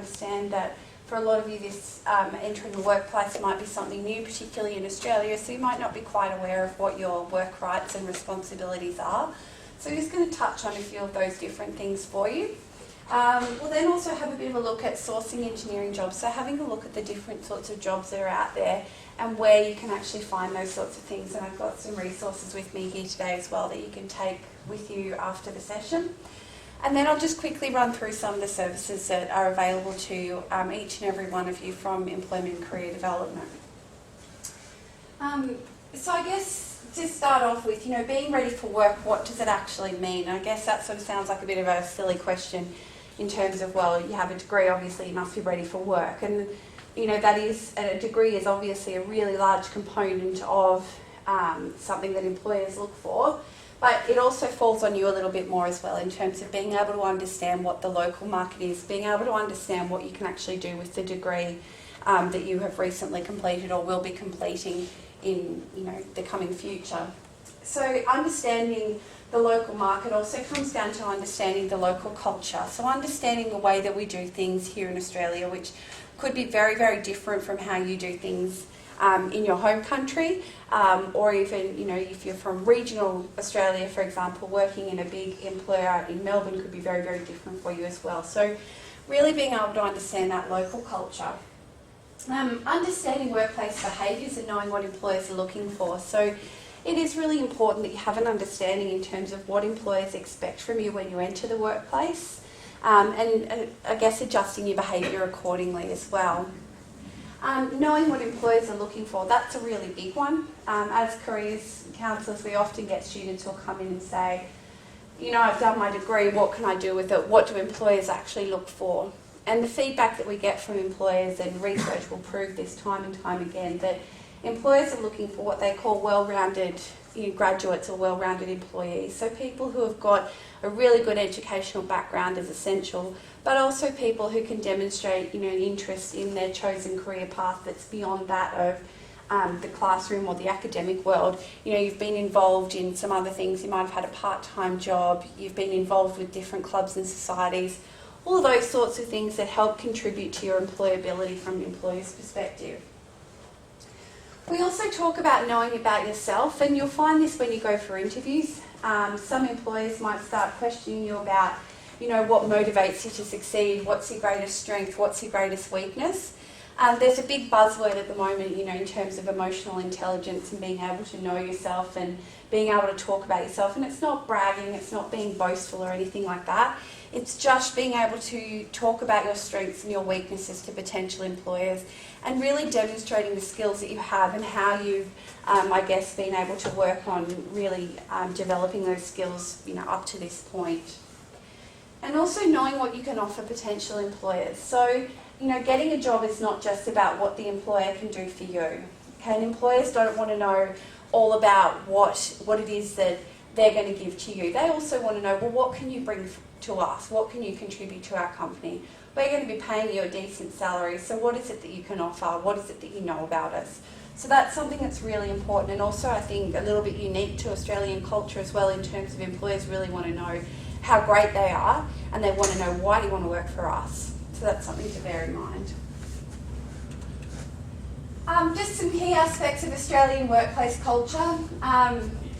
understand that for a lot of you this entering the workplace might be something new, particularly in Australia, so you might not be quite aware of what your work rights and responsibilities are. So we're just going to touch on a few of those different things for you. We'll then also have a bit of a look at sourcing engineering jobs, so having a look at the different sorts of jobs that are out there and where you can actually find those sorts of things. And I've got some resources with me here today as well that you can take with you after the session. And then I'll just quickly run through some of the services that are available to each and every one of you from Employment and Career Development. So I guess to start off with, being ready for work, what does it actually mean? I guess that sort of sounds like a bit of a silly question in terms of, well, you have a degree, obviously you must be ready for work. And, that is, a degree is obviously a really large component of something that employers look for. But it also falls on you a little bit more as well in terms of being able to understand what the local market is, being able to understand what you can actually do with the degree that you have recently completed or will be completing in the coming future. So understanding the local market also comes down to understanding the local culture. So understanding the way that we do things here in Australia, which could be very, very different from how you do things in your home country, or even, if you're from regional Australia, for example, working in a big employer in Melbourne could be very, very different for you as well. So really being able to understand that local culture. Understanding workplace behaviours and knowing what employers are looking for. So it is really important that you have an understanding in terms of what employers expect from you when you enter the workplace, and I guess adjusting your behaviour accordingly as well. Knowing what employers are looking for, that's a really big one. As careers counsellors, we often get students who will come in and say, I've done my degree, what can I do with it? What do employers actually look for? And the feedback that we get from employers, and research will prove this time and time again, that employers are looking for what they call well-rounded graduates or well-rounded employees. So people who have got a really good educational background is essential, but also people who can demonstrate an interest in their chosen career path that's beyond that of the classroom or the academic world. You've been involved in some other things, you might have had a part-time job, you've been involved with different clubs and societies, all of those sorts of things that help contribute to your employability from the employer's perspective. We also talk about knowing about yourself, and you'll find this when you go for interviews. Some employers might start questioning you about, what motivates you to succeed, what's your greatest strength, what's your greatest weakness. There's a big buzzword at the moment, in terms of emotional intelligence and being able to know yourself and being able to talk about yourself. And it's not bragging, it's not being boastful or anything like that. It's just being able to talk about your strengths and your weaknesses to potential employers and really demonstrating the skills that you have and how you've, been able to work on really developing those skills, up to this point. And also knowing what you can offer potential employers. So, getting a job is not just about what the employer can do for you. Okay, and employers don't want to know all about what it is that they're going to give to you. They also want to know, well, what can you bring to us? What can you contribute to our company? We're going to be paying you a decent salary, so what is it that you can offer? What is it that you know about us? So that's something that's really important, and also I think a little bit unique to Australian culture as well, in terms of employers really want to know how great they are, and they want to know, why do you want to work for us? So that's something to bear in mind. Just some key aspects of Australian workplace culture.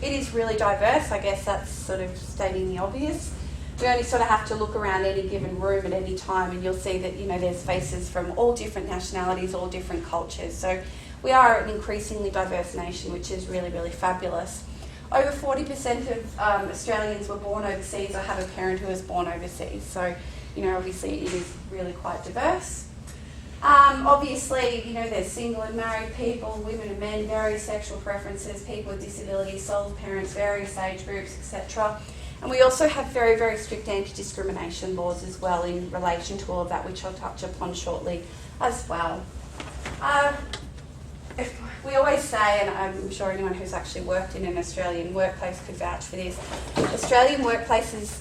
It is really diverse. I guess that's sort of stating the obvious. We only sort of have to look around any given room at any time and you'll see that, there's faces from all different nationalities, all different cultures. So we are an increasingly diverse nation, which is really, really fabulous. Over 40% of Australians were born overseas or have a parent who was born overseas. So, obviously it is really quite diverse. Obviously, there's single and married people, women and men, various sexual preferences, people with disabilities, sole parents, various age groups, etc. And we also have very, very strict anti-discrimination laws as well in relation to all of that, which I'll touch upon shortly as well. We always say, and I'm sure anyone who's actually worked in an Australian workplace could vouch for this, Australian workplaces,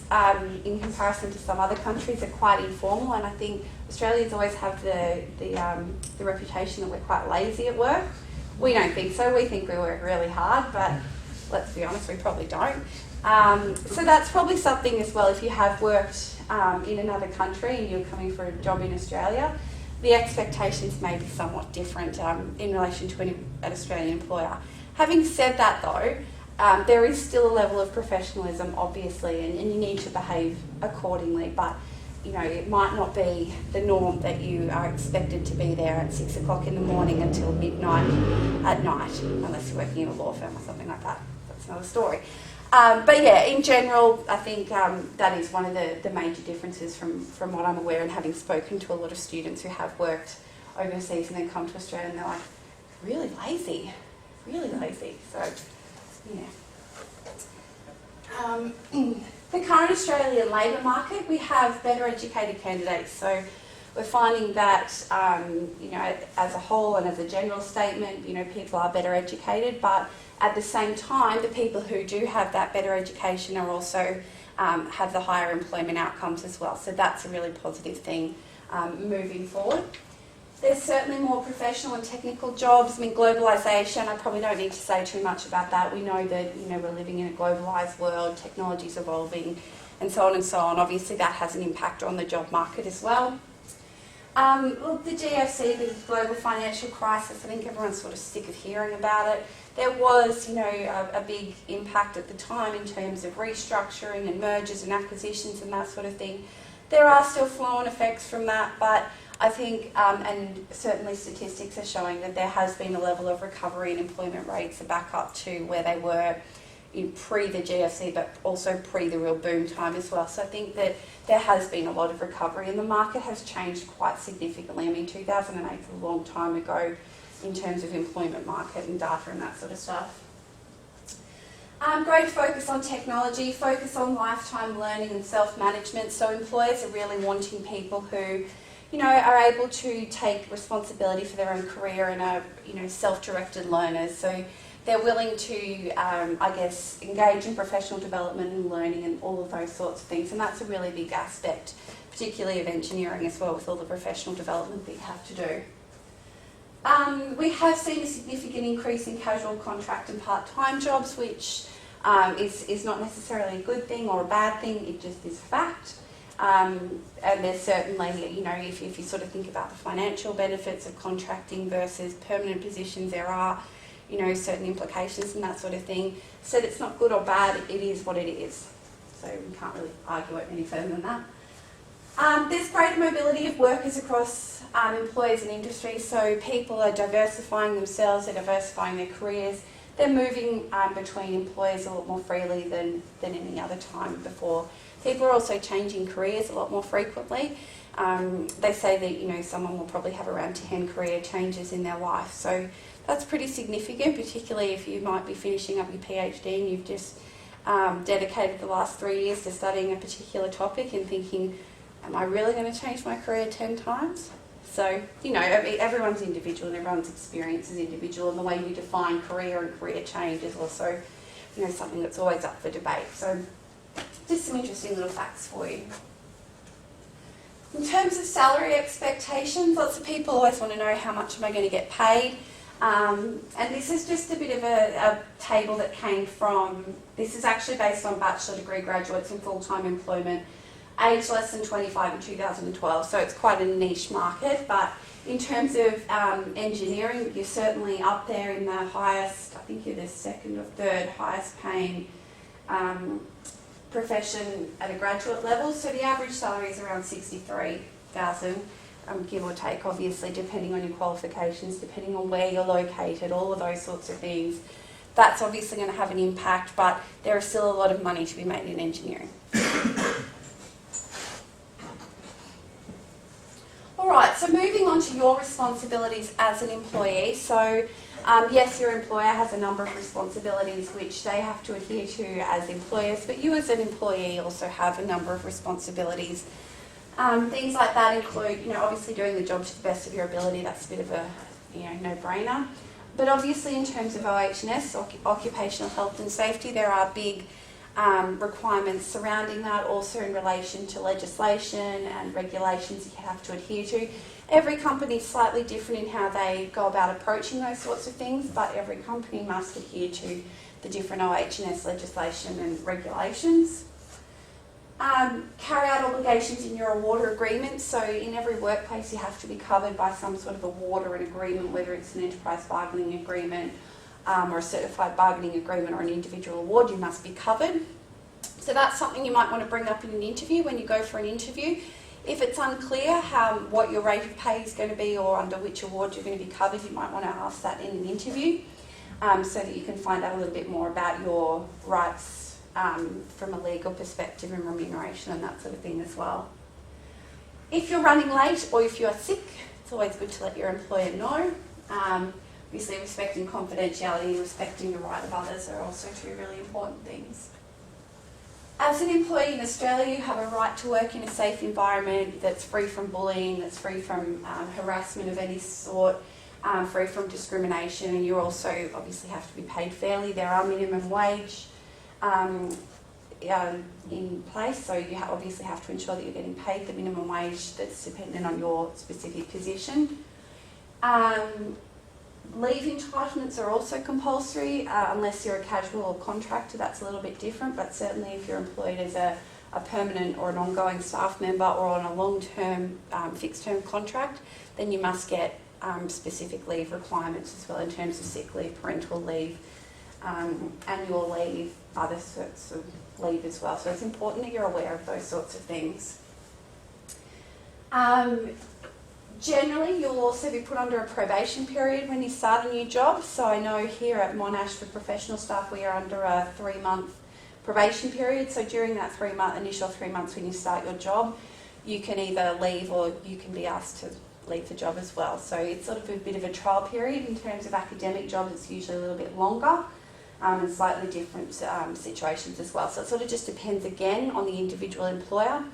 in comparison to some other countries, are quite informal, and I think Australians always have the reputation that we're quite lazy at work. We don't think so. We think we work really hard, but let's be honest, we probably don't. So that's probably something as well, if you have worked in another country and you're coming for a job in Australia, the expectations may be somewhat different in relation to an Australian employer. Having said that though, there is still a level of professionalism obviously, and you need to behave accordingly, but you know, it might not be the norm that you are expected to be there at 6 o'clock in the morning until midnight at night, unless you're working in a law firm or something like that. That's another story. But yeah, in general, I think that is one of the major differences from what I'm aware, and having spoken to a lot of students who have worked overseas and then come to Australia and they're like, really lazy. So, yeah. The current Australian labour market, we have better educated candidates. So we're finding that, you know, as a whole and as a general statement, you know, people are better educated, but at the same time, the people who do have that better education are also have the higher employment outcomes as well. So that's a really positive thing moving forward. There's certainly more professional and technical jobs. I mean, globalisation, I probably don't need to say too much about that. We know that, you know, we're living in a globalised world, technology's evolving, and so on and so on. Obviously, that has an impact on the job market as well. Well, the GFC, the global financial crisis, I think everyone's sort of sick of hearing about it. There was, you know, a big impact at the time in terms of restructuring and mergers and acquisitions and that sort of thing. There are still flow-on effects from that, but I think, and certainly statistics are showing that there has been a level of recovery in employment rates back up to where they were in pre the GFC, but also pre the real boom time as well. So I think that there has been a lot of recovery, and the market has changed quite significantly. I mean, 2008 is a long time ago in terms of employment market and data and that sort of stuff. Great focus on technology, focus on lifetime learning and self-management. So employers are really wanting people who, you know, are able to take responsibility for their own career and are, you know, self-directed learners. So they're willing to, I guess, engage in professional development and learning and all of those sorts of things. And that's a really big aspect, particularly of engineering as well, with all the professional development that you have to do. We have seen a significant increase in casual contract and part-time jobs, which is not necessarily a good thing or a bad thing, it just is a fact. And there's certainly, you know, if you sort of think about the financial benefits of contracting versus permanent positions, there are, you know, certain implications and that sort of thing. So it's not good or bad, it is what it is. So we can't really argue it any further than that. There's greater mobility of workers across employers and industries, so people are diversifying themselves, they're diversifying their careers, they're moving between employers a lot more freely than any other time before. People are also changing careers a lot more frequently. They say that, you know, someone will probably have around 10 career changes in their life, so that's pretty significant, particularly if you might be finishing up your PhD and you've just dedicated the last 3 years to studying a particular topic and thinking, am I really going to change my career 10 times? So, you know, everyone's individual and everyone's experience is individual, and the way you define career and career change is also, you know, something that's always up for debate. So, just some interesting little facts for you. In terms of salary expectations, lots of people always want to know how much am I going to get paid. And this is just a bit of a table that came from, this is actually based on bachelor degree graduates in full-time employment, age less than 25 in 2012, so it's quite a niche market, but in terms of engineering, you're certainly up there in the highest, I think you're the second or third highest paying profession at a graduate level, so the average salary is around 63,000, give or take, obviously, depending on your qualifications, depending on where you're located, all of those sorts of things. That's obviously going to have an impact, but there is still a lot of money to be made in engineering. Alright, so moving on to your responsibilities as an employee. So, yes, your employer has a number of responsibilities which they have to adhere to as employers, but you as an employee also have a number of responsibilities. Things like that include, you know, obviously doing the job to the best of your ability. That's a bit of a, you know, no-brainer. But obviously in terms of OH&S, occupational health and safety, there are big requirements surrounding that, also in relation to legislation and regulations you have to adhere to. Every company is slightly different in how they go about approaching those sorts of things, but every company must adhere to the different OH&S legislation and regulations. Carry out obligations in your award or agreement. So in every workplace you have to be covered by some sort of award or an agreement, whether it's an enterprise bargaining agreement or a certified bargaining agreement or an individual award, you must be covered. So that's something you might want to bring up in an interview when you go for an interview. If it's unclear what your rate of pay is going to be or under which award you're going to be covered, you might want to ask that in an interview so that you can find out a little bit more about your rights from a legal perspective and remuneration and that sort of thing as well. If you're running late or if you're sick, it's always good to let your employer know. Obviously respecting confidentiality and respecting the right of others are also two really important things. As an employee in Australia, you have a right to work in a safe environment that's free from bullying, that's free from harassment of any sort, free from discrimination, and you also obviously have to be paid fairly. There are minimum wage in place, so you obviously have to ensure that you're getting paid the minimum wage that's dependent on your specific position. Leave entitlements are also compulsory unless you're a casual or contractor. That's a little bit different, but certainly if you're employed as a permanent or an ongoing staff member or on a long-term fixed-term contract, then you must get specific leave requirements as well in terms of sick leave, parental leave, annual leave, other sorts of leave as well. So it's important that you're aware of those sorts of things. Generally, you'll also be put under a probation period when you start a new job. So I know here at Monash for professional staff we are under a 3-month probation period. So during that initial 3 months when you start your job, you can either leave or you can be asked to leave the job as well. So it's sort of a bit of a trial period. In terms of academic jobs, it's usually a little bit longer and slightly different situations as well. So it sort of just depends again on the individual employer.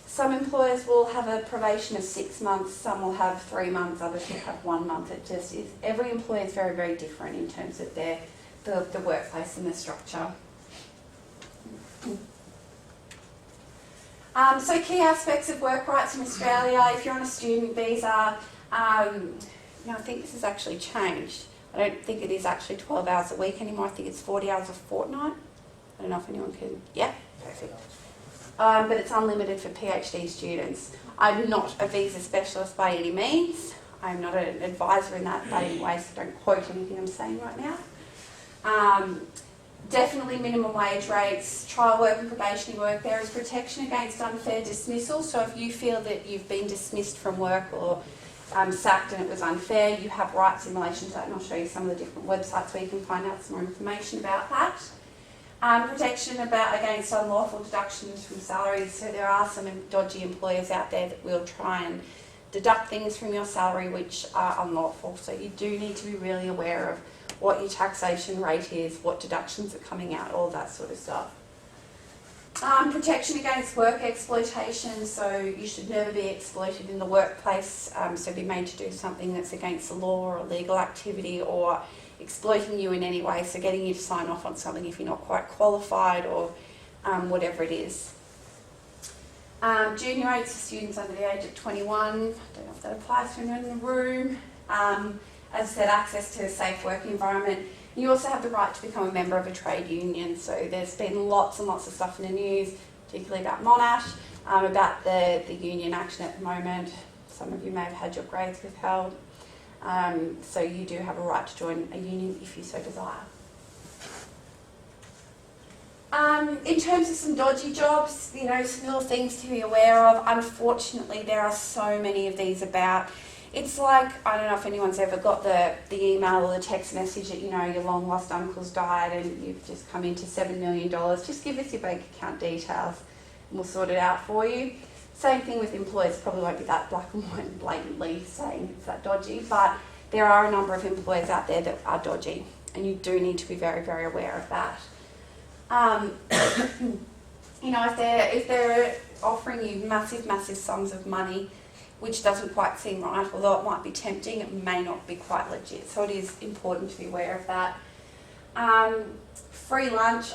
Some employers will have a probation of 6 months, some will have 3 months, others will have 1 month. It just is, every employer is very, very different in terms of the workplace and the structure. So key aspects of work rights in Australia, if you're on a student visa, I think this has actually changed. I don't think it is actually 12 hours a week anymore, I think it's 40 hours a fortnight. I don't know if anyone can, yeah, perfect. But it's unlimited for PhD students. I'm not a visa specialist by any means. I'm not an advisor in that any way, so don't quote anything I'm saying right now. Definitely minimum wage rates, trial work and probationary work. There is protection against unfair dismissal, so if you feel that you've been dismissed from work or sacked and it was unfair, you have rights in relation to that, and I'll show you some of the different websites where you can find out some more information about that. Protection against unlawful deductions from salaries. So there are some dodgy employers out there that will try and deduct things from your salary which are unlawful. So you do need to be really aware of what your taxation rate is, what deductions are coming out, all that sort of stuff. Protection against work exploitation. So you should never be exploited in the workplace. So be made to do something that's against the law or illegal activity or exploiting you in any way, so getting you to sign off on something if you're not quite qualified or whatever it is. Junior rates for students under the age of 21, I don't know if that applies to anyone in the room. As I said, access to a safe working environment. You also have the right to become a member of a trade union, so there's been lots and lots of stuff in the news, particularly about Monash, about the union action at the moment. Some of you may have had your grades withheld. So you do have a right to join a union if you so desire. In terms of some dodgy jobs, some little things to be aware of. Unfortunately, there are so many of these about. It's like, I don't know if anyone's ever got the email or the text message that, your long lost uncle's died and you've just come into $7 million. Just give us your bank account details and we'll sort it out for you. Same thing with employers, probably won't be that black and white and blatantly saying it's that dodgy, but there are a number of employers out there that are dodgy and you do need to be very, very aware of that. If they're offering you massive, massive sums of money, which doesn't quite seem right, although it might be tempting, it may not be quite legit. So it is important to be aware of that. Free lunch,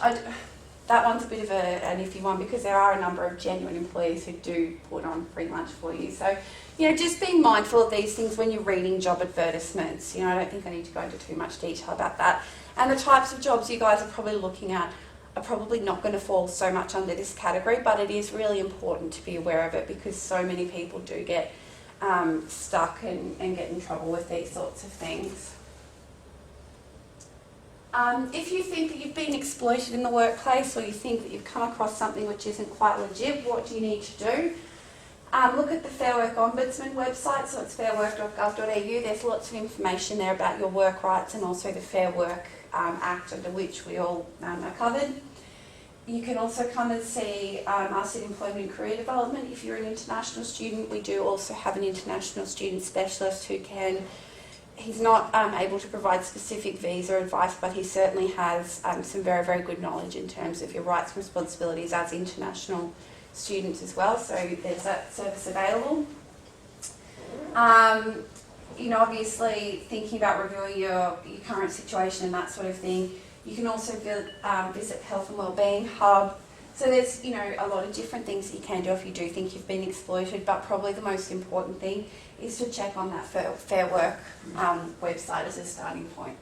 that one's a bit of an iffy one because there are a number of genuine employees who do put on free lunch for you. So, just being mindful of these things when you're reading job advertisements. I don't think I need to go into too much detail about that. And the types of jobs you guys are probably looking at are probably not going to fall so much under this category, but it is really important to be aware of it because so many people do get stuck and get in trouble with these sorts of things. If you think that you've been exploited in the workplace or you think that you've come across something which isn't quite legit, what do you need to do? Look at the Fair Work Ombudsman website, so it's fairwork.gov.au. There's lots of information there about your work rights and also the Fair Work Act under which we all are covered. You can also come and see us at Employment and Career Development. If you're an international student, we do also have an international student specialist who can, he's not able to provide specific visa advice, but he certainly has some very, very good knowledge in terms of your rights and responsibilities as international students as well, so there's that service available. You know, obviously thinking about reviewing your current situation and that sort of thing. You can also visit Health and Wellbeing Hub. So there's, you know, a lot of different things that you can do if you do think you've been exploited, but probably the most important thing is to check on that Fair Work website as a starting point.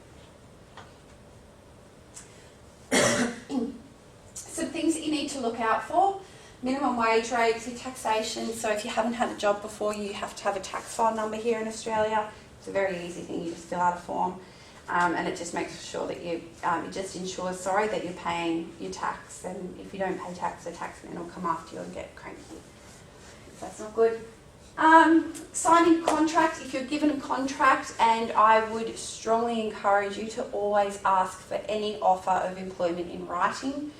Some things that you need to look out for. Minimum wage rates, your taxation. So if you haven't had a job before, you have to have a tax file number here in Australia. It's a very easy thing. You just fill out a form, and it just makes sure that you, it just ensures, that you're paying your tax. And if you don't pay tax, the taxman will come after you and get cranky. So that's not good. Signing a contract, if you're given a contract, and I would strongly encourage you to always ask for any offer of employment in writing.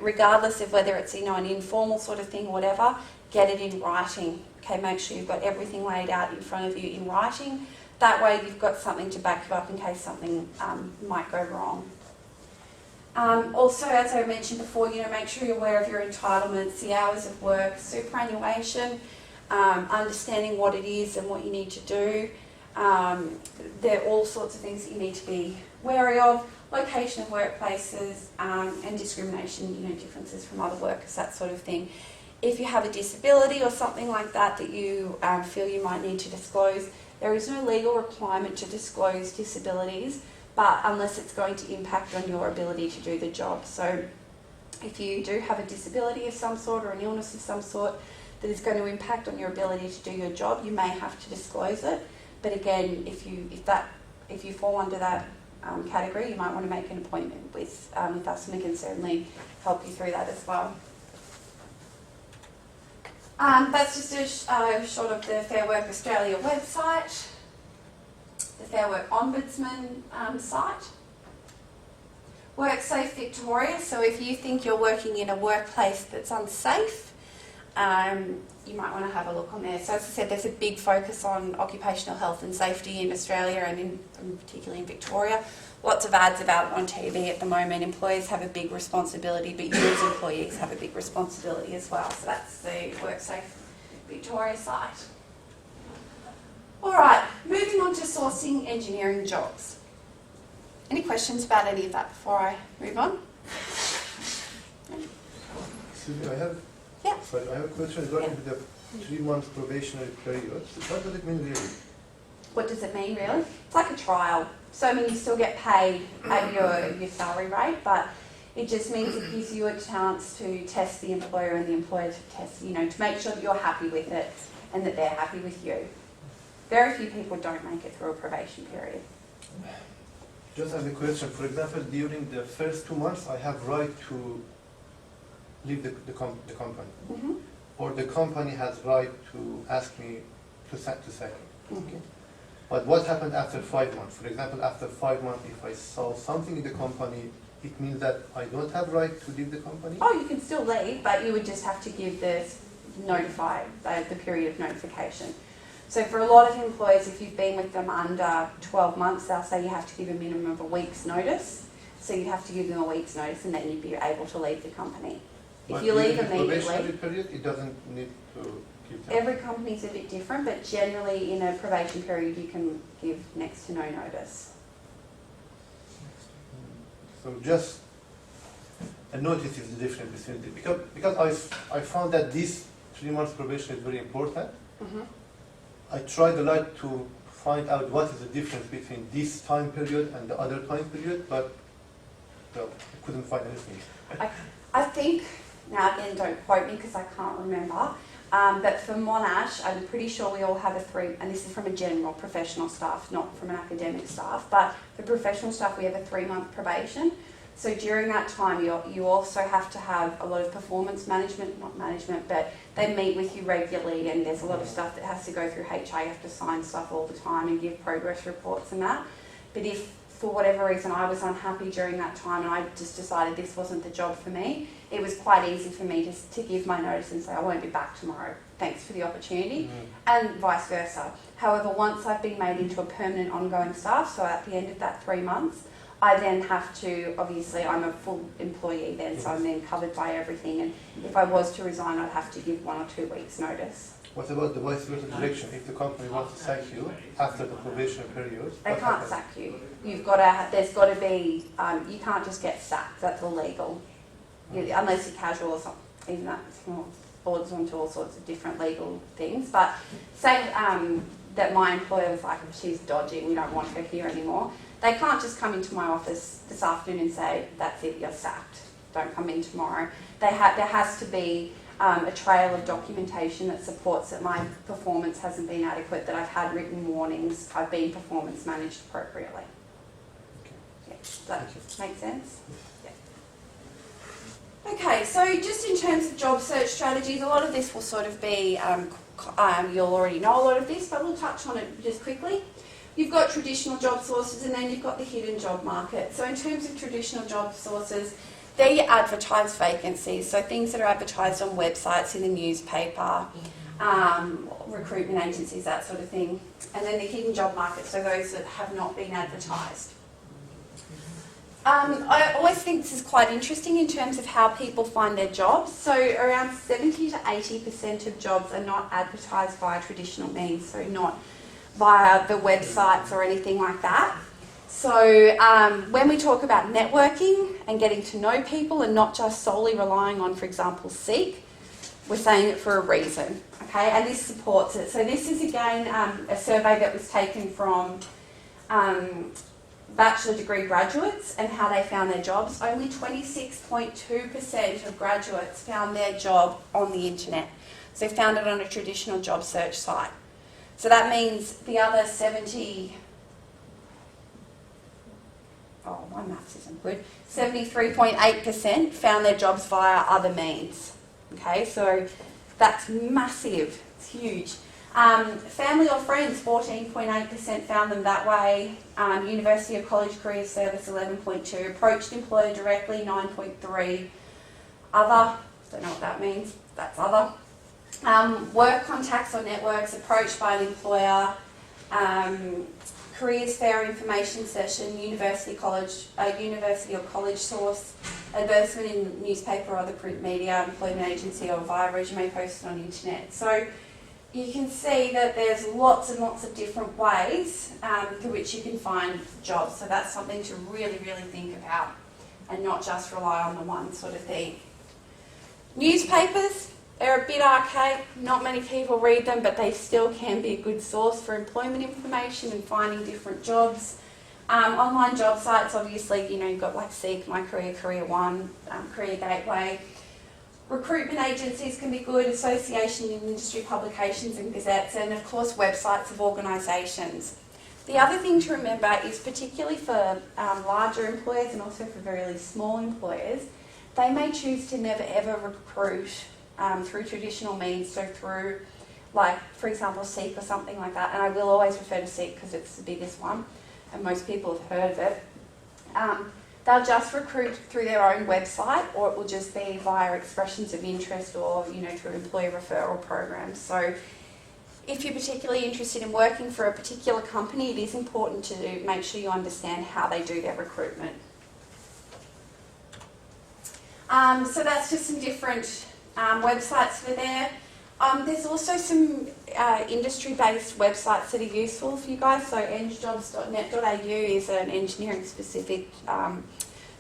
Regardless of whether it's, you know, an informal sort of thing or whatever, get it in writing. Okay, make sure you've got everything laid out in front of you in writing. That way you've got something to back you up in case something might go wrong. Also, as I mentioned before, you know, make sure you're aware of your entitlements, the hours of work, superannuation, understanding what it is and what you need to do. There are all sorts of things that you need to be wary of. Location of workplaces and discrimination, you know, differences from other workers, that sort of thing. If you have a disability or something like that that you feel you might need to disclose, there is no legal requirement to disclose disabilities, but unless it's going to impact on your ability to do the job. So if you do have a disability of some sort or an illness of some sort that is going to impact on your ability to do your job, you may have to disclose it. But again, if you fall under that category, you might want to make an appointment with us, and we can certainly help you through that as well. That's just a shot of the Fair Work Australia website, the Fair Work Ombudsman site. WorkSafe Victoria, so if you think you're working in a workplace that's unsafe, you might want to have a look on there. So as I said, there's a big focus on occupational health and safety in Australia and particularly in Victoria. Lots of ads about it on TV at the moment. Employers have a big responsibility, but you as employees have a big responsibility as well. So that's the WorkSafe Victoria site. All right, moving on to sourcing engineering jobs. Any questions about any of that before I move on? Excuse me, I have a question regarding the 3 months probationary period. What does it mean really? What does it mean really? It's like a trial. So I mean, you still get paid at your salary rate, but it just means it gives you a chance to test the employer and the employer to test, you know, to make sure that you're happy with it and that they're happy with you. Very few people don't make it through a probation period. Just as a question, for example, during the first 2 months, I have right to leave the company, or the company has right to ask me to sack me. Okay. But what happened after 5 months? For example, after 5 months, if I saw something in the company, it means that I don't have right to leave the company? Oh, you can still leave, but you would just have to give the period of notification. So for a lot of employers, if you've been with them under 12 months, they'll say you have to give a minimum of a week's notice. So you have to give them a week's notice and then you'd be able to leave the company. If you leave immediately, period, it doesn't need to give them. Every company's a bit different, but generally in a probation period you can give next to no notice. So just a notice is the difference between the, because I found that this 3 months probation is very important. I tried a lot to find out what is the difference between this time period and the other time period, but job. I couldn't find anything. I think, now again, don't quote me because I can't remember, but for Monash, I'm pretty sure we all have and this is from a general professional staff, not from an academic staff, but for professional staff we have a 3-month probation. So during that time you also have to have a lot of performance management, not management, but they meet with you regularly and there's a lot of stuff that has to go through HR. You have to sign stuff all the time and give progress reports and that. But if for whatever reason I was unhappy during that time and I just decided this wasn't the job for me, it was quite easy for me just to give my notice and say I won't be back tomorrow, thanks for the opportunity, and vice versa. However, once I've been made into a permanent ongoing staff, so at the end of that 3 months, I then have to, obviously I'm a full employee then, so I'm then covered by everything, and if I was to resign I'd have to give 1 or 2 weeks notice. What about the vice versa direction? If the company wants to sack you after the probationary period, They can't sack you. You've got to, there's got to be, you can't just get sacked, that's illegal. Unless you're casual or something, even that borders onto all sorts of different legal things. But say that my employer was like, she's dodgy, we don't want her here anymore. They can't just come into my office this afternoon and say, that's it, you're sacked, don't come in tomorrow. There has to be a trail of documentation that supports that my performance hasn't been adequate, that I've had written warnings, I've been performance managed appropriately. Yeah, does that make sense? Yeah. Okay, so just in terms of job search strategies, a lot of this will sort of be, you'll already know a lot of this, but we'll touch on it just quickly. You've got traditional job sources and then you've got the hidden job market. So in terms of traditional job sources, they're your advertised vacancies, so things that are advertised on websites, in the newspaper, recruitment agencies, that sort of thing. And then the hidden job market, so those that have not been advertised. I always think this is quite interesting in terms of how people find their jobs. So around 70 to 80% of jobs are not advertised via traditional means, so not via the websites or anything like that. So when we talk about networking and getting to know people and not just solely relying on, for example, Seek, we're saying it for a reason, okay? And this supports it. So this is again a survey that was taken from bachelor degree graduates and how they found their jobs. Only 26.2% of graduates found their job on the internet. So they found it on a traditional job search site. So that means the other 73.8% found their jobs via other means. Okay, so that's massive, it's huge. Family or friends, 14.8% found them that way. University or college career service, 11.2%. Approached employer directly, 9.3%. Other, don't know what that means, that's other. Work contacts or networks, approached by an employer. Careers fair information session, university or college source, advertisement in newspaper or other print media, employment agency, or via resume posted on the internet. So you can see that there's lots and lots of different ways through which you can find jobs. So that's something to really, really think about and not just rely on the one sort of thing. Newspapers, they're a bit archaic, not many people read them, but they still can be a good source for employment information and finding different jobs. Online job sites, obviously, you know, you've got like Seek, My Career, Career One, Career Gateway. Recruitment agencies can be good, association and industry publications and gazettes, and of course websites of organisations. The other thing to remember is, particularly for larger employers and also for very small employers, they may choose to never ever recruit through traditional means, so through, like, for example, Seek or something like that, and I will always refer to Seek because it's the biggest one and most people have heard of it. They'll just recruit through their own website, or it will just be via expressions of interest or, you know, through employee referral programs. So if you're particularly interested in working for a particular company, it is important to make sure you understand how they do their recruitment. So that's just some different websites that are there. There's also some industry-based websites that are useful for you guys. So engjobs.net.au is an engineering-specific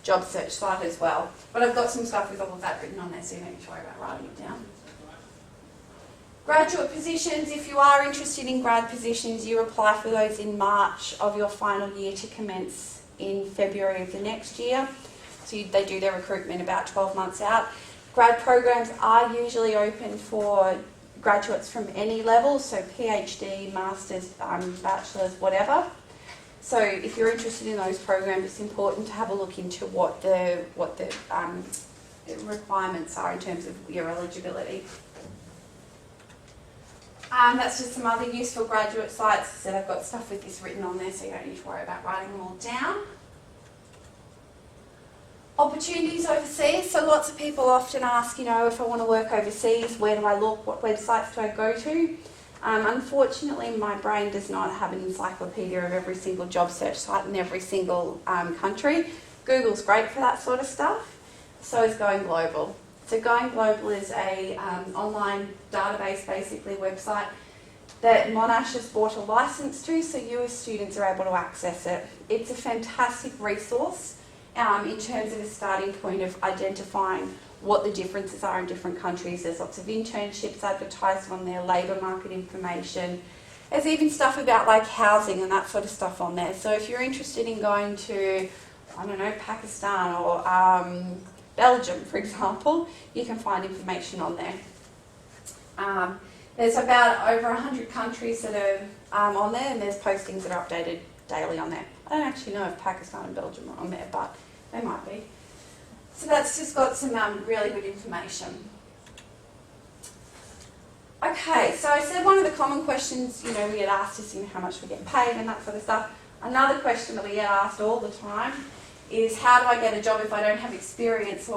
job search site as well. But I've got some stuff with all of that written on there, so you don't need to worry about writing it down. Graduate positions, if you are interested in grad positions, you apply for those in March of your final year to commence in February of the next year. So they do their recruitment about 12 months out. Grad programs are usually open for graduates from any level, so PhD, Masters, Bachelor's, whatever. So if you're interested in those programs, it's important to have a look into what the requirements are in terms of your eligibility. That's just some other useful graduate sites. So I've got stuff with this written on there, so you don't need to worry about writing them all down. Opportunities overseas. So lots of people often ask, if I want to work overseas, where do I look? What websites do I go to? Unfortunately, my brain does not have an encyclopedia of every single job search site in every single country. Google's great for that sort of stuff. So is Going Global. So Going Global is a online database, basically website that Monash has bought a license to, so you as students are able to access it. It's a fantastic resource in terms of a starting point of identifying what the differences are in different countries. There's lots of internships advertised on there, labour market information. There's even stuff about like housing and that sort of stuff on there. So if you're interested in going to, Pakistan or Belgium, for example, you can find information on there. There's about over 100 countries that are on there, and there's postings that are updated daily on there. I don't actually know if Pakistan and Belgium are on there, but they might be. So that's just got some really good information. Okay, so I said one of the common questions, we get asked is how much we get paid and that sort of stuff. Another question that we get asked all the time is how do I get a job if I don't have experience,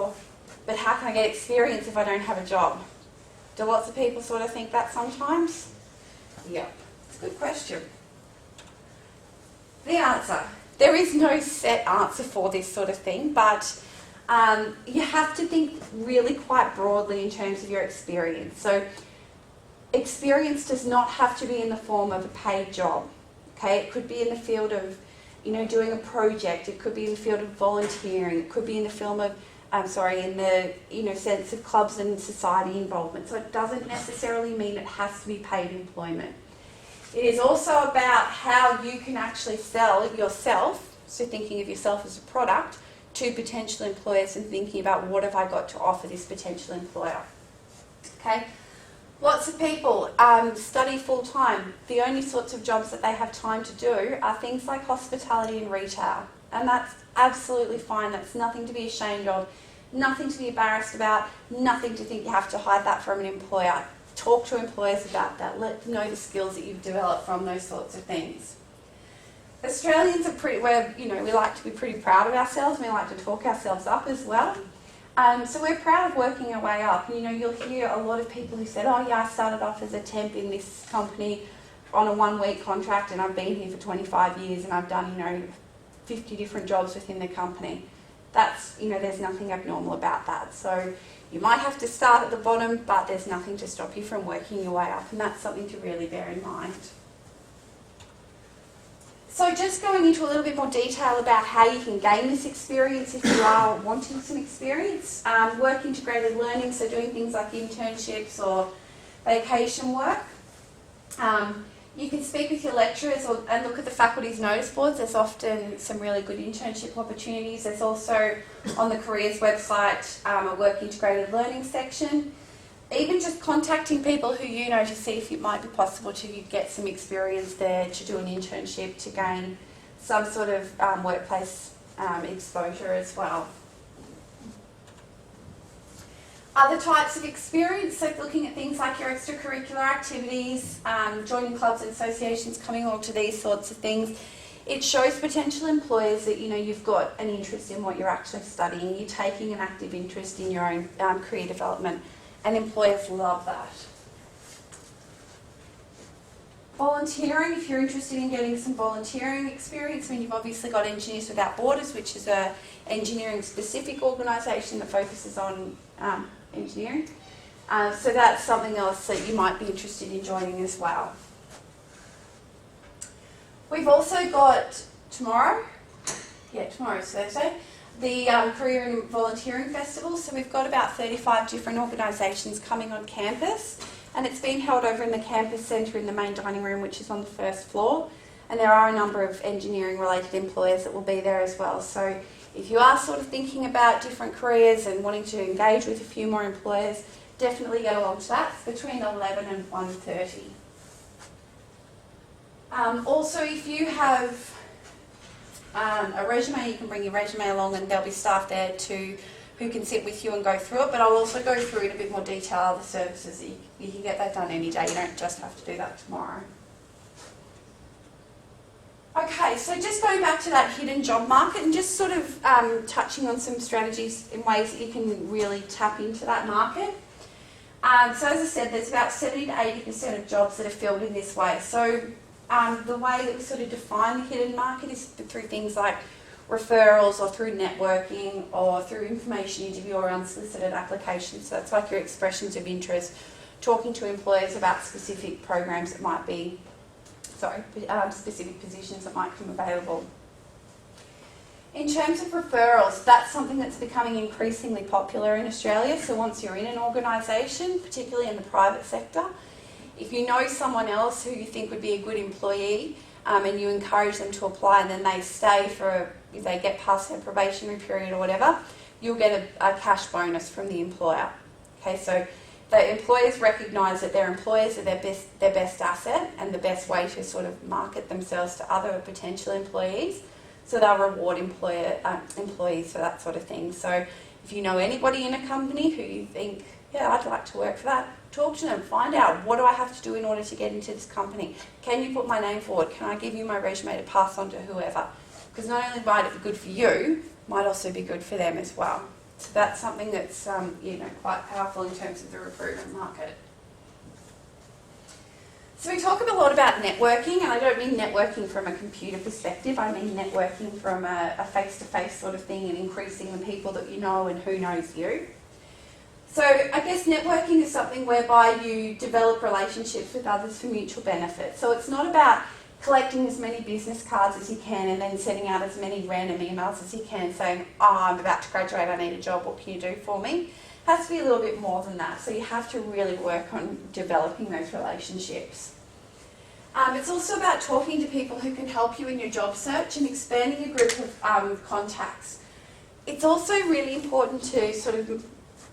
but how can I get experience if I don't have a job? Do lots of people sort of think that sometimes? Yep, it's a good question. The answer. There is no set answer for this sort of thing, but you have to think really quite broadly in terms of your experience. So experience does not have to be in the form of a paid job. Okay, it could be in the field of doing a project. It could be in the field of volunteering. It could be in the film of in the sense of clubs and society involvement. So it doesn't necessarily mean it has to be paid employment. It is also about how you can actually sell yourself, so thinking of yourself as a product, to potential employers and thinking about what have I got to offer this potential employer. Okay, lots of people study full-time. The only sorts of jobs that they have time to do are things like hospitality and retail, and that's absolutely fine. That's nothing to be ashamed of, nothing to be embarrassed about, nothing to think you have to hide that from an employer. Talk to employers about that. Let them know the skills that you've developed from those sorts of things. Australians are we like to be pretty proud of ourselves, and we like to talk ourselves up as well. So we're proud of working our way up. You'll hear a lot of people who said, oh yeah, I started off as a temp in this company on a 1-week contract, and I've been here for 25 years, and I've done 50 different jobs within the company. That's, there's nothing abnormal about that. So you might have to start at the bottom, but there's nothing to stop you from working your way up, and that's something to really bear in mind. So just going into a little bit more detail about how you can gain this experience if you are wanting some experience. Work integrated learning, so doing things like internships or vacation work. You can speak with your lecturers and look at the faculty's notice boards. There's often some really good internship opportunities. There's also on the careers website a work integrated learning section. Even just contacting people who to see if it might be possible to get some experience there, to do an internship, to gain some sort of workplace exposure as well. Other types of experience, so looking at things like your extracurricular activities, joining clubs and associations, coming along to these sorts of things. It shows potential employers that you've got an interest in what you're actually studying. You're taking an active interest in your own career development, and employers love that. Volunteering, if you're interested in getting some volunteering experience, you've obviously got Engineers Without Borders, which is an engineering-specific organisation that focuses on engineering. So that's something else that you might be interested in joining as well. We've also got tomorrow's Thursday, the Career and Volunteering Festival. So we've got about 35 different organisations coming on campus, and it's being held over in the campus centre in the main dining room, which is on the first floor. And there are a number of engineering related employers that will be there as well. So If you are sort of thinking about different careers and wanting to engage with a few more employers, definitely get along to that. It's between 11 and 1:30. Also, if you have a resume, you can bring your resume along and there'll be staff there who can sit with you and go through it, but I'll also go through in a bit more detail other services. You can get that done any day, you don't just have to do that tomorrow. Okay, so just going back to that hidden job market and just sort of touching on some strategies in ways that you can really tap into that market. So as I said, there's about 70 to 80% of jobs that are filled in this way. So the way that we sort of define the hidden market is through things like referrals or through networking or through information interview or unsolicited applications. So that's like your expressions of interest, talking to employers about specific programs that might be, specific positions that might come available. In terms of referrals, that's something that's becoming increasingly popular in Australia. So once you're in an organisation, particularly in the private sector, if you know someone else who you think would be a good employee and you encourage them to apply and then they stay if they get past their probationary period or whatever, you'll get a cash bonus from the employer. Okay, so the employers recognise that their employers are their best asset and the best way to sort of market themselves to other potential employees. So they'll reward employees for that sort of thing. So if you know anybody in a company who you think, yeah, I'd like to work for that, talk to them, find out what do I have to do in order to get into this company. Can you put my name forward? Can I give you my resume to pass on to whoever? Because not only might it be good for you, might also be good for them as well. So that's something that's quite powerful in terms of the recruitment market. So we talk a lot about networking, and I don't mean networking from a computer perspective, I mean networking from a face-to-face sort of thing and increasing the people that you know and who knows you. So I guess networking is something whereby you develop relationships with others for mutual benefit. So it's not about collecting as many business cards as you can and then sending out as many random emails as you can saying, oh, I'm about to graduate, I need a job, what can you do for me? It has to be a little bit more than that. So you have to really work on developing those relationships. It's also about talking to people who can help you in your job search and expanding your group of contacts. It's also really important to sort of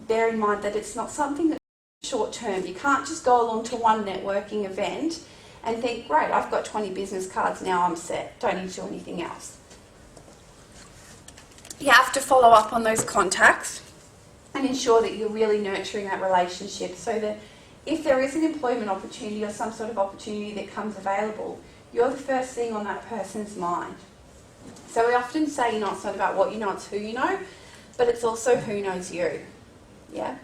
bear in mind that it's not something that's short term. You can't just go along to one networking event and think, great, I've got 20 business cards, now I'm set, don't need to do anything else. You have to follow up on those contacts and ensure that you're really nurturing that relationship so that if there is an employment opportunity or some sort of opportunity that comes available, you're the first thing on that person's mind. So we often say, it's not about what you know, it's who you know, but it's also who knows you. Yeah?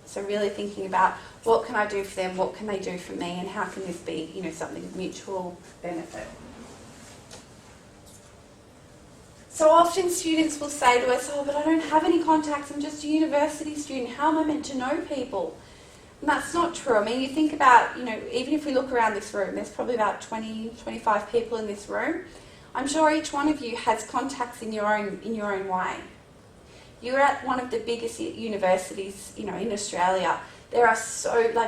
So really thinking about what can I do for them, what can they do for me, and how can this be, something of mutual benefit. So often students will say to us, oh, but I don't have any contacts, I'm just a university student, how am I meant to know people? And that's not true. I mean, you think about, even if we look around this room, there's probably about 20, 25 people in this room. I'm sure each one of you has contacts in your own way. You're at one of the biggest universities, in Australia. There are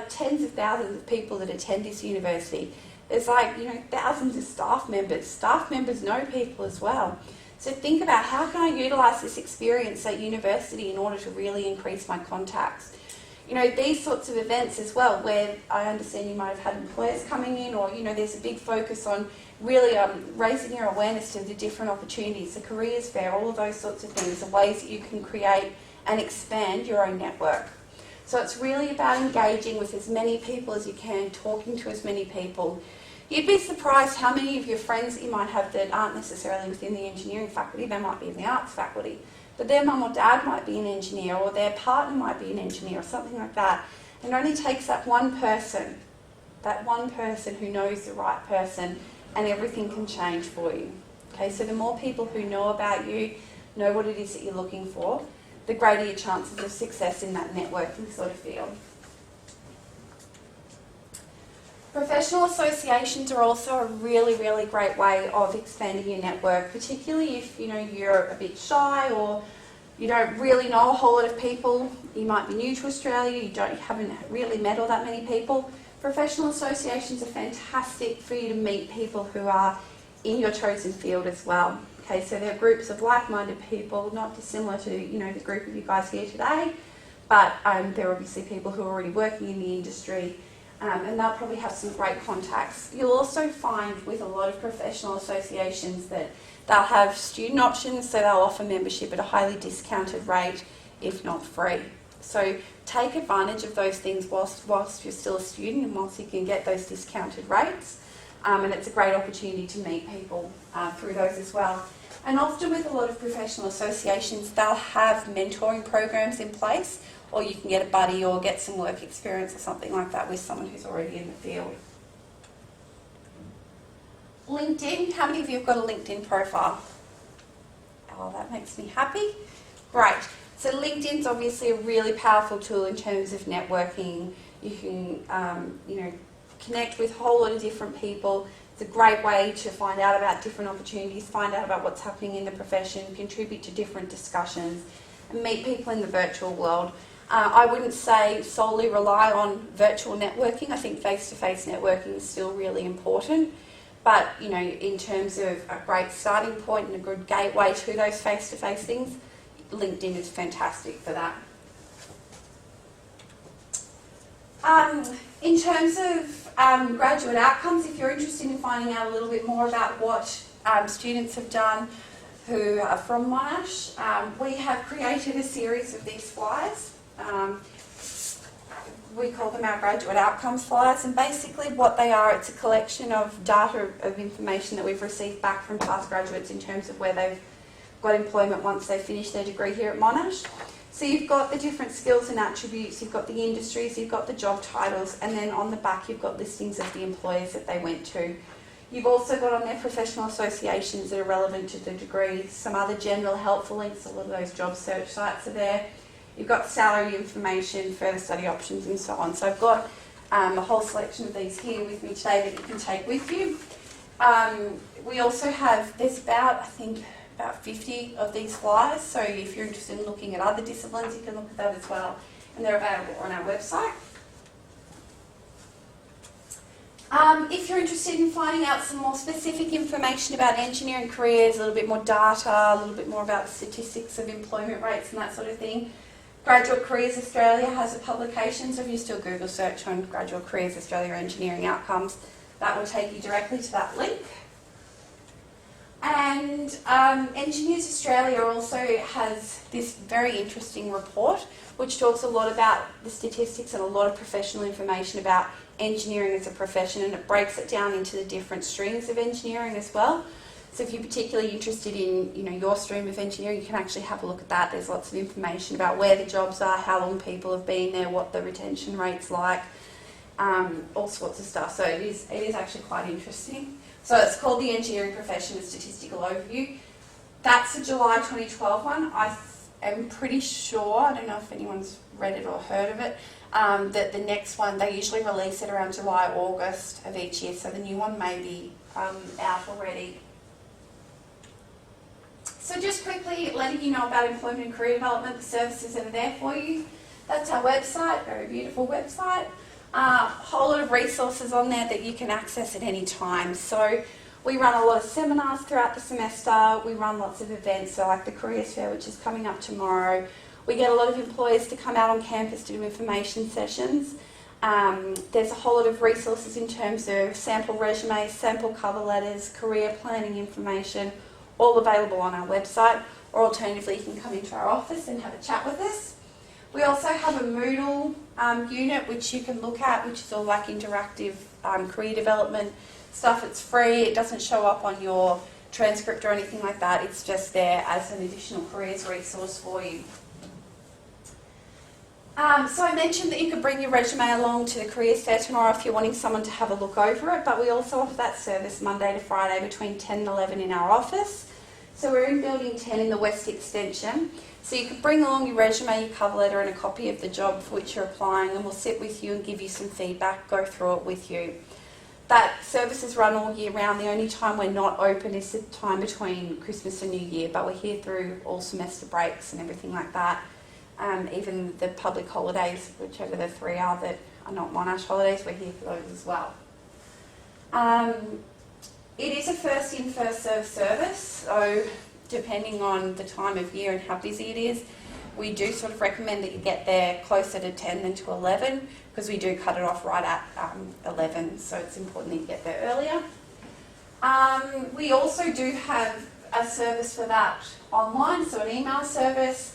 tens of thousands of people that attend this university. There's thousands of staff members. Staff members know people as well. So think about how can I utilise this experience at university in order to really increase my contacts. These sorts of events as well, where I understand you might have had employers coming in, or, there's a big focus on really raising your awareness to the different opportunities, the careers fair, all of those sorts of things, the ways that you can create and expand your own network. So it's really about engaging with as many people as you can, talking to as many people. You'd be surprised how many of your friends that you might have that aren't necessarily within the engineering faculty, they might be in the arts faculty. But their mum or dad might be an engineer, or their partner might be an engineer, or something like that. And it only takes that one person who knows the right person, and everything can change for you. Okay, so the more people who know about you, know what it is that you're looking for, the greater your chances of success in that networking sort of field. Professional associations are also a really, really great way of expanding your network, particularly if you're a bit shy or you don't really know a whole lot of people. You might be new to Australia, you haven't really met all that many people. Professional associations are fantastic for you to meet people who are in your chosen field as well. Okay, so they're groups of like-minded people, not dissimilar to, you know, the group of you guys here today, but they're obviously people who are already working in the industry, and they'll probably have some great contacts. You'll also find with a lot of professional associations that they'll have student options, so they'll offer membership at a highly discounted rate, if not free. So take advantage of those things whilst you're still a student and whilst you can get those discounted rates. And it's a great opportunity to meet people through those as well. And often with a lot of professional associations, they'll have mentoring programs in place, or you can get a buddy or get some work experience or something like that with someone who's already in the field. LinkedIn, how many of you have got a LinkedIn profile? Oh, that makes me happy. Great. So LinkedIn's obviously a really powerful tool in terms of networking. You can, you know, connect with a whole lot of different people. It's a great way to find out about different opportunities, find out about what's happening in the profession, contribute to different discussions, and meet people in the virtual world. I wouldn't say solely rely on virtual networking. I think face-to-face networking is still really important. But, you know, in terms of a great starting point and a good gateway to those face-to-face things, LinkedIn is fantastic for that. In terms of graduate outcomes, if you're interested in finding out a little bit more about what students have done who are from Monash, we have created a series of these flyers. We call them our graduate outcomes flyers, and basically what they are, it's a collection of data of information that we've received back from past graduates in terms of where they've got employment once they finish their degree here at Monash. So you've got the different skills and attributes, you've got the industries, you've got the job titles, and then on the back you've got listings of the employers that they went to. You've also got on there professional associations that are relevant to the degree, some other general helpful links, a lot of those job search sites are there. You've got salary information, further study options and so on. So I've got a whole selection of these here with me today that you can take with you. We also have, there's about 50 of these flyers, so if you're interested in looking at other disciplines, you can look at that as well, and they're available on our website. If you're interested in finding out some more specific information about engineering careers, a little bit more data, a little bit more about the statistics of employment rates and that sort of thing, Graduate Careers Australia has a publication, so if you still Google search on Graduate Careers Australia Engineering Outcomes, that will take you directly to that link. And Engineers Australia also has this very interesting report which talks a lot about the statistics and a lot of professional information about engineering as a profession, and it breaks it down into the different streams of engineering as well. So if you're particularly interested in, you know, your stream of engineering, you can actually have a look at that. There's lots of information about where the jobs are, how long people have been there, what the retention rate's like, all sorts of stuff. So it is actually quite interesting. So it's called the Engineering Profession, a Statistical Overview. That's a July 2012 one. I am pretty sure, I don't know if anyone's read it or heard of it, that the next one, they usually release it around July, August of each year, so the new one may be out already. So just quickly letting you know about employment and career development, the services that are there for you. That's our website, very beautiful website. A whole lot of resources on there that you can access at any time. So we run a lot of seminars throughout the semester, we run lots of events, so like the Careers Fair, which is coming up tomorrow. We get a lot of employers to come out on campus to do information sessions. There's a whole lot of resources in terms of sample resumes, sample cover letters, career planning information, all available on our website, or alternatively you can come into our office and have a chat with us. We also have a Moodle unit which you can look at, which is all like interactive career development stuff. It's free, it doesn't show up on your transcript or anything like that, it's just there as an additional careers resource for you. So I mentioned that you could bring your resume along to the Careers Fair tomorrow if you're wanting someone to have a look over it, but we also offer that service Monday to Friday between 10 and 11 in our office. So we're in Building 10 in the West Extension. So you can bring along your resume, your cover letter and a copy of the job for which you're applying, and we'll sit with you and give you some feedback, go through it with you. That service is run all year round. The only time we're not open is the time between Christmas and New Year, but we're here through all semester breaks and everything like that. Even the public holidays, whichever the three are that are not Monash holidays, we're here for those as well. It is a first in, first served service, so depending on the time of year and how busy it is, we do sort of recommend that you get there closer to 10 than to 11, because we do cut it off right at 11, so it's important that you get there earlier. We also do have a service for that online, so an email service.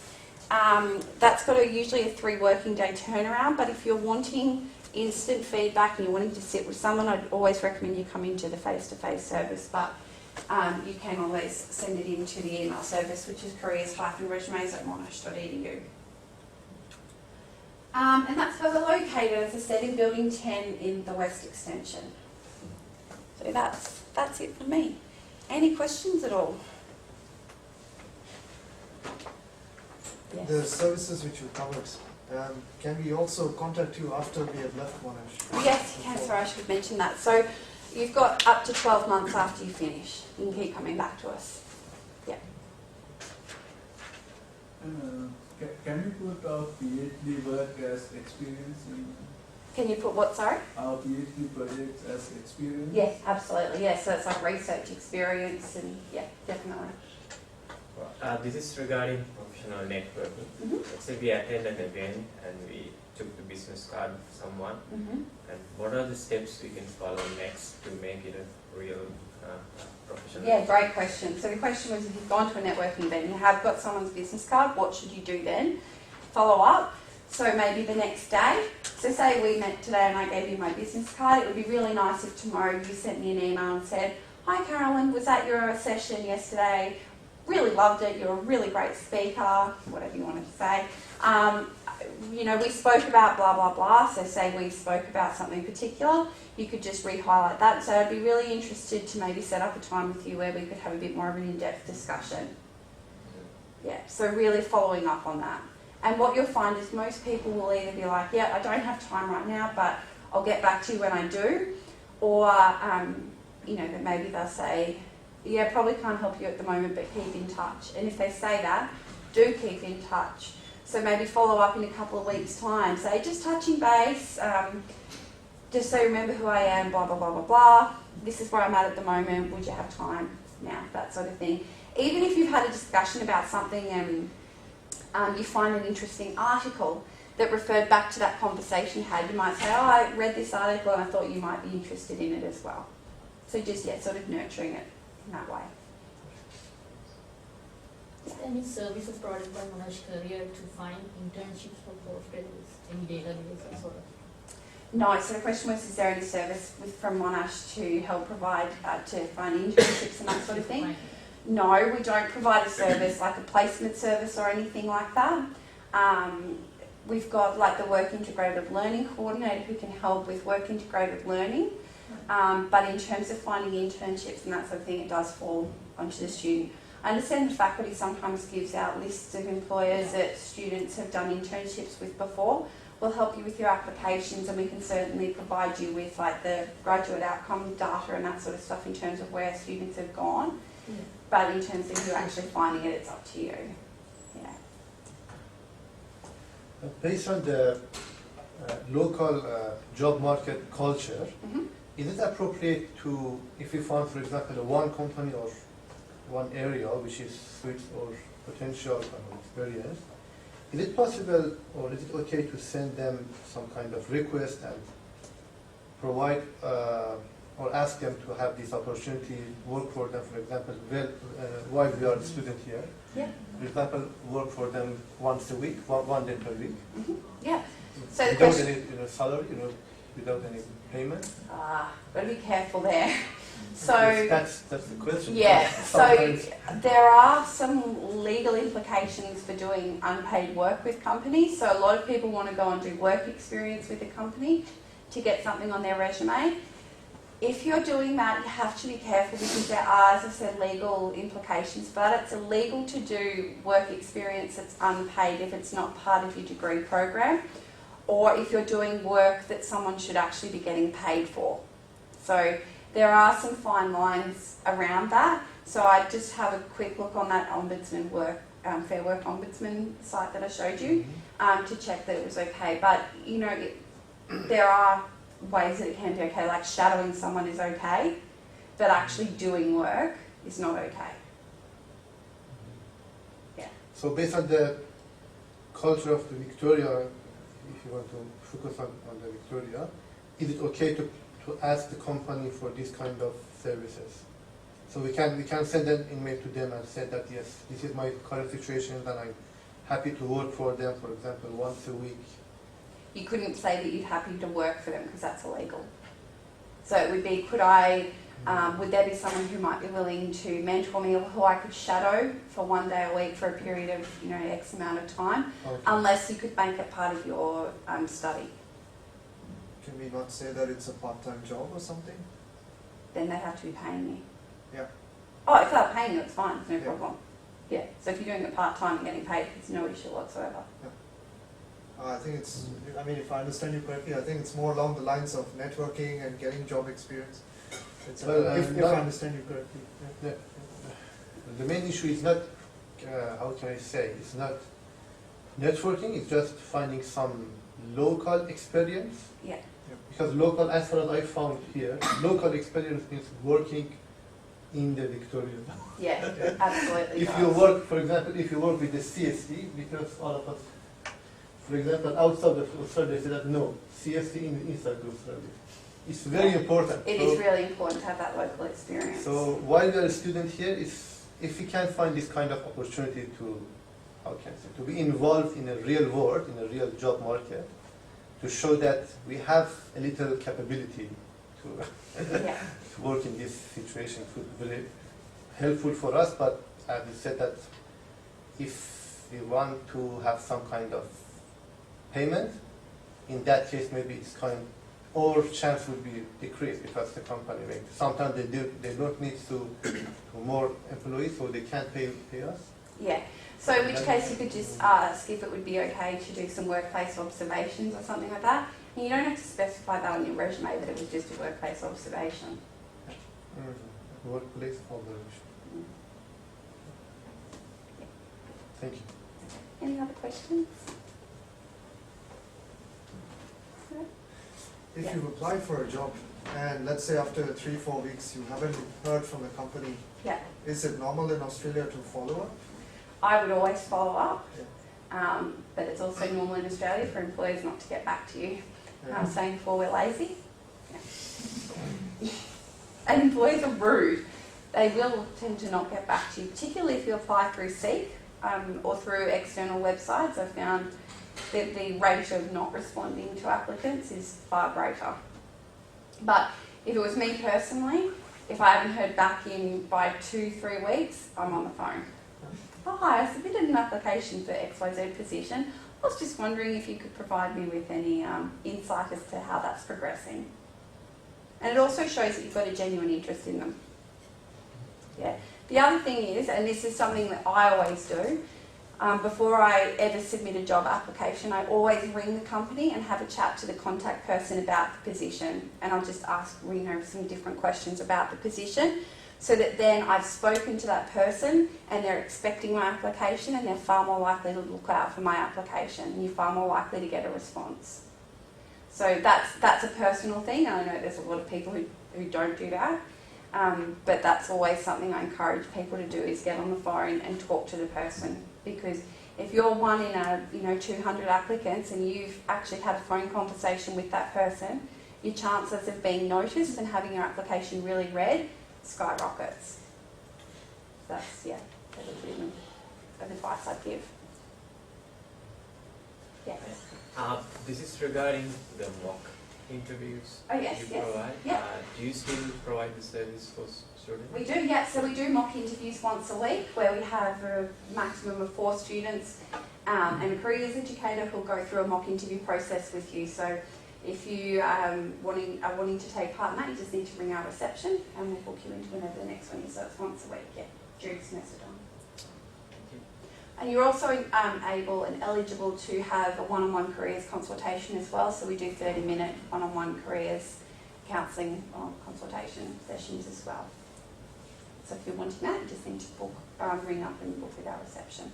That's got usually a 3 working day turnaround, but if you're wanting instant feedback and you're wanting to sit with someone, I'd always recommend you come into the face-to-face service, but you can always send it into the email service, which is careers-resumes@monash.edu. And that's where they're located, as I said, in Building 10 in the West Extension. So that's it for me. Any questions at all? Yes. The services which you covered, can we also contact you after we have left Monash? Yes, you can. Sorry, I should have mentioned that. So you've got up to 12 months after you finish. You can keep coming back to us. Yeah. Can you put our PhD work as experience in Can you put what, sorry? our PhD projects as experience? Yes, absolutely. Yes, so it's like research experience and yeah, definitely. This is regarding professional networking. Let's say we attend an event and we took the business card of someone. And what are the steps we can follow next to make it a real professional? Yeah, great question. So the question was, if you've gone to a networking event and you have got someone's business card, what should you do then? Follow up. So maybe the next day. So say we met today and I gave you my business card. It would be really nice if tomorrow you sent me an email and said, "Hi Carolyn, was at your session yesterday. Really loved it. You're a really great speaker," whatever you wanted to say. We spoke about blah, blah, blah. So say we spoke about something particular, you could just re-highlight that. So I'd be really interested to maybe set up a time with you where we could have a bit more of an in-depth discussion. Yeah, so really following up on that. And what you'll find is most people will either be like, "Yeah, I don't have time right now, but I'll get back to you when I do." Or, that maybe they'll say, "Yeah, probably can't help you at the moment, but keep in touch." And if they say that, do keep in touch. So maybe follow up in a couple of weeks' time. Say, "Just touching base, just so you remember who I am, blah, blah, blah, blah, blah. This is where I'm at the moment. Would you have time now?" That sort of thing. Even if you've had a discussion about something and you find an interesting article that referred back to that conversation you had, you might say, "Oh, I read this article and I thought you might be interested in it as well." So just, sort of nurturing it in that way. Is there any services provided by Monash Career to find internships for postgraduates? Any database or sort of? No, so the question was, is there any service from Monash to help provide, to find internships and that sort of thing? No, we don't provide a service like a placement service or anything like that. We've got like the Work Integrated Learning Coordinator who can help with Work Integrated Learning. But in terms of finding internships and that sort of thing, it does fall onto the student. I understand the faculty sometimes gives out lists of employers that students have done internships with before. We'll help you with your applications, and we can certainly provide you with like the graduate outcome data and that sort of stuff in terms of where students have gone. But in terms of you actually finding it, it's up to you. Yeah. Based on the local job market culture, is it appropriate to, if you found, for example, one company or one area which is suits or potential experience, is it possible or is it okay to send them some kind of request and provide or ask them to have this opportunity, work for them, for example, while we are a student here? Yeah. For example, work for them once a week, one day per week, Yeah. So the without question, any salary, without any payment? got to be careful there. So That's the question. yeah, so Sometimes- there are some legal implications for doing unpaid work with companies. So a lot of people want to go and do work experience with a company to get something on their resume. If you're doing that, you have to be careful because there are, as I said, legal implications for that. It's illegal to do work experience that's unpaid if it's not part of your degree program, or if you're doing work that someone should actually be getting paid for. So there are some fine lines around that. So I just have a quick look on that Ombudsman Fair Work Ombudsman site that I showed you to check that it was okay. But there are ways that it can be okay, like shadowing someone is okay. but actually doing work is not okay. So based on the culture of the Victoria, if you want to focus on the Victoria, is it okay to ask the company for this kind of services? So we can send an email to them and say that yes, this is my current situation and I'm happy to work for them, for example, once a week. You couldn't say that you're happy to work for them because that's illegal. So it would be, would there be someone who might be willing to mentor me or who I could shadow for 1 day a week for a period of, X amount of time, Okay. unless you could make it part of your study. Can we not say that it's a part-time job or something? Then they'd have to be paying you. Yeah. Oh, if they're paying you, it's fine, it's no Yeah. problem. Yeah, so if you're doing it part-time and getting paid, there's no issue whatsoever. I think it's, if I understand you correctly, I think it's more along the lines of networking and getting job experience. Well, if not- I understand you correctly. Yeah. The main issue is not, how can I say, it's not networking, it's just finding some local experience. Yeah. Because local, as far as I found here, local experience means working in the Victoria. Yeah, absolutely. If you work, for example, if you work with the CSE, because all of us, for example, outside of Australia, they say that no, CSE inside Australia. It's very important. It is really important to have that local experience. So while you're a student here, if you can find this kind of opportunity to, how can I say, to be involved in a real world, in a real job market, to show that we have a little capability to, Yeah. to work in this situation, it would be very helpful for us. But as you said, that if we want to have some kind of payment, in that case maybe it's or chance would be decreased because the company sometimes they don't need to more employees, so they can't pay us. Yeah. So in which case you could just ask if it would be okay to do some workplace observations or something like that. And you don't have to specify that on your resume that it was just a workplace observation. Workplace observation. Thank you. Any other questions? If Yeah. you've applied for a job and let's say after 3-4 weeks you haven't heard from the company, Yeah. is it normal in Australia to follow up? I would always follow up, but it's also normal in Australia for employers not to get back to you. I was saying before, we're lazy. Yeah. And employers are rude. They will tend to not get back to you, particularly if you apply through Seek or through external websites. I've found that the rate of not responding to applicants is far greater. But if it was me personally, if I haven't heard back in by 2-3 weeks, I'm on the phone. Oh, hi, I submitted an application for XYZ position. I was just wondering if you could provide me with any insight as to how that's progressing. And it also shows that you've got a genuine interest in them. Yeah. The other thing is, and this is something that I always do, before I ever submit a job application, I always ring the company and have a chat to the contact person about the position. And I'll just ask, some different questions about the position, so that then I've spoken to that person and they're expecting my application and they're far more likely to look out for my application and you're far more likely to get a response. So that's a personal thing. I know there's a lot of people who don't do that, but that's always something I encourage people to do, is get on the phone and talk to the person. Because if you're one in a 200 applicants and you've actually had a phone conversation with that person, your chances of being noticed and having your application really read skyrockets. That's a bit of advice I'd give. Yeah. This is regarding the mock interviews Oh yes, you yes. provide. Yeah. Do you still provide the service for students? We do, yeah. So we do mock interviews once a week where we have a maximum of 4 students and a careers educator who'll go through a mock interview process with you. So if you are wanting to take part in that, you just need to ring our reception and we'll book you into whenever the next one is. So it's once a week, yeah, during semester time. Thank you. And you're also able and eligible to have a one-on-one careers consultation as well. So we do 30-minute one-on-one careers counselling or consultation sessions as well. So if you're wanting that, you just need to ring up and book with our reception.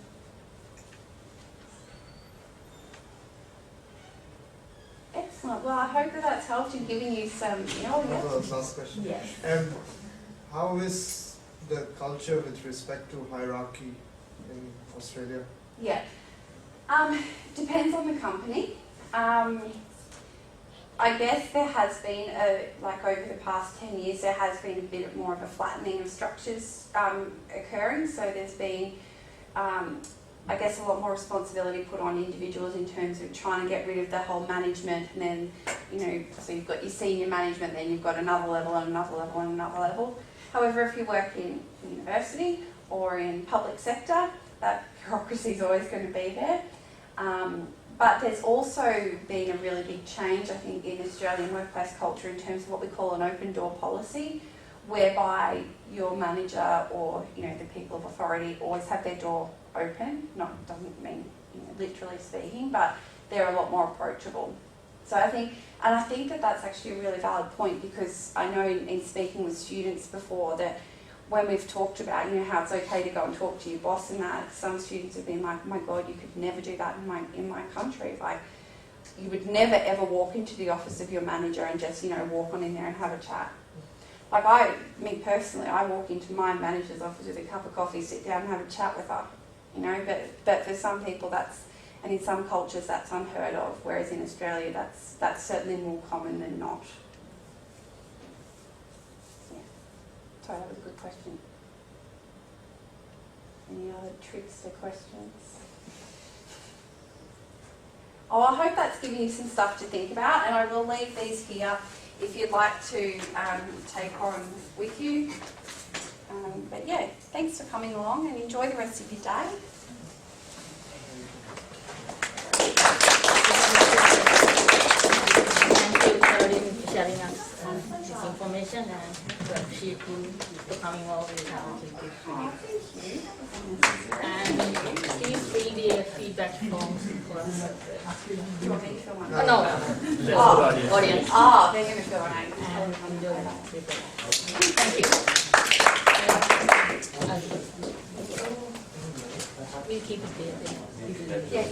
Excellent. Well, I hope that that's helped in giving you some, Another last question. Yes. how is the culture with respect to hierarchy in Australia? Yeah. Depends on the company. I guess there has been like over the past 10 years, there has been a bit more of a flattening of structures occurring. So there's been, I guess, a lot more responsibility put on individuals in terms of trying to get rid of the whole management, and then, you know, so you've got your senior management, then you've got another level and another level and another level. However, if you work in university or in public sector, that bureaucracy is always going to be there. But there's also been a really big change, I think, in Australian workplace culture in terms of what we call an open door policy, whereby your manager or, you know, the people of authority always have their door open. Doesn't mean, you know, literally speaking, but they're a lot more approachable. So I think that that's actually a really valid point, because I know in speaking with students before that when we've talked about, you know, how it's okay to go and talk to your boss and that, some students have been like, oh my God, you could never do that in my country. Like, you would never ever walk into the office of your manager and just, you know, walk on in there and have a chat. Like me personally, I walk into my manager's office with a cup of coffee, sit down and have a chat with her, you know, but for some people and in some cultures that's unheard of, whereas in Australia that's certainly more common than not. Sorry, that was a good question. Any other tricks or questions? Oh, I hope that's given you some stuff to think about, and I will leave these here if you'd like to take on with you. But yeah, thanks for coming along, and enjoy the rest of your day. Thank you, Carolyn, for sharing us this information, and we appreciate you for coming over with us. And please fill the feedback forms for us. Do you want me to fill one? Oh, no, audience. Oh, they're going to fill one out. And enjoy the paper. Thank you. We'll keep it there. Yeah.